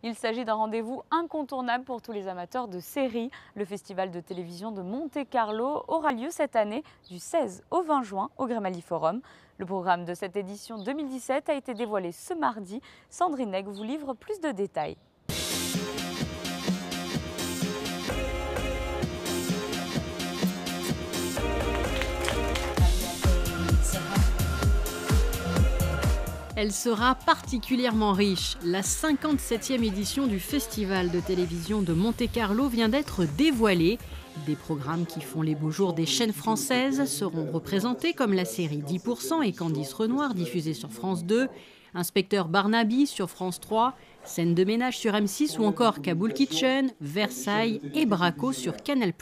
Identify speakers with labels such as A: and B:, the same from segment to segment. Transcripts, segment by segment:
A: Il s'agit d'un rendez-vous incontournable pour tous les amateurs de séries. Le festival de télévision de Monte-Carlo aura lieu cette année du 16 au 20 juin au Grimaldi Forum. Le programme de cette édition 2017 a été dévoilé ce mardi. Sandrine Egg vous livre plus de détails.
B: Elle sera particulièrement riche. La 57e édition du Festival de télévision de Monte-Carlo vient d'être dévoilée. Des programmes qui font les beaux jours des chaînes françaises seront représentés comme la série 10% et Candice Renoir diffusée sur France 2, Inspecteur Barnaby sur France 3, Scène de ménage sur M6 ou encore Kaboul Kitchen, Versailles et Braco sur Canal+.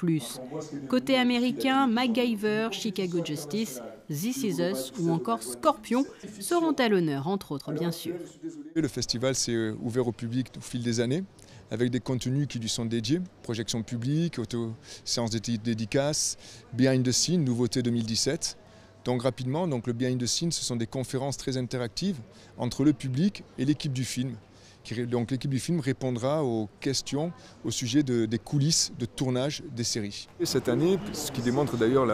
B: Côté américain, MacGyver, Chicago Justice, This Is Us ou encore Scorpion seront à l'honneur, entre autres bien sûr.
C: Le festival s'est ouvert au public au fil des années, avec des contenus qui lui sont dédiés, projections publiques, séances de dédicaces, Behind the Scene, nouveauté 2017. Donc rapidement, le Behind the Scene, ce sont des conférences très interactives entre le public et l'équipe du film. Donc l'équipe du film répondra aux questions au sujet des coulisses de tournage des séries. Et cette année, ce qui démontre d'ailleurs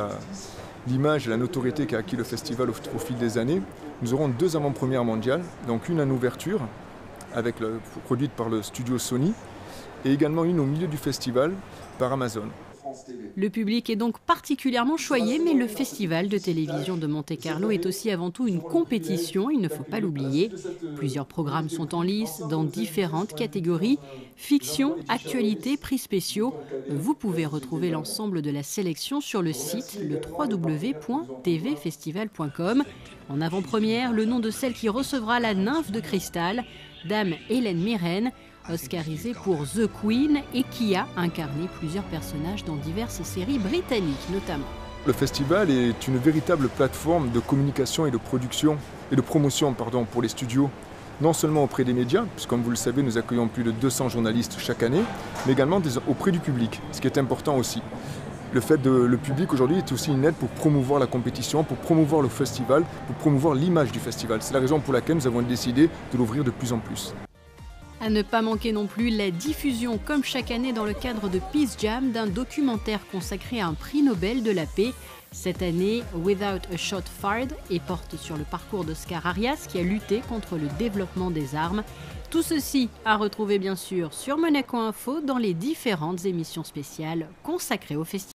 C: l'image et la notoriété qu'a acquis le festival au fil des années, nous aurons 2 avant-premières mondiales, donc une en ouverture, produite par le studio Sony, et également une au milieu du festival par Amazon.
B: Le public est donc particulièrement choyé, mais le Festival de télévision de Monte-Carlo est aussi avant tout une compétition, il ne faut pas l'oublier. Plusieurs programmes sont en lice dans différentes catégories. Fiction, actualité, prix spéciaux. Vous pouvez retrouver l'ensemble de la sélection sur le site le www.tvfestival.com. En avant-première, le nom de celle qui recevra la nymphe de cristal, Dame Hélène Mirren, oscarisée pour The Queen et qui a incarné plusieurs personnages dans diverses séries britanniques notamment.
C: Le festival est une véritable plateforme de communication et de production et de promotion pour les studios, non seulement auprès des médias, puisque comme vous le savez, nous accueillons plus de 200 journalistes chaque année, mais également auprès du public, ce qui est important aussi. Le public aujourd'hui est aussi une aide pour promouvoir la compétition, pour promouvoir le festival, pour promouvoir l'image du festival. C'est la raison pour laquelle nous avons décidé de l'ouvrir de plus en plus.
B: À ne pas manquer non plus la diffusion, comme chaque année dans le cadre de Peace Jam, d'un documentaire consacré à un prix Nobel de la paix. Cette année, Without a Shot Fired, et porte sur le parcours d'Oscar Arias qui a lutté contre le développement des armes. Tout ceci à retrouver bien sûr sur Monaco Info dans les différentes émissions spéciales consacrées au festival.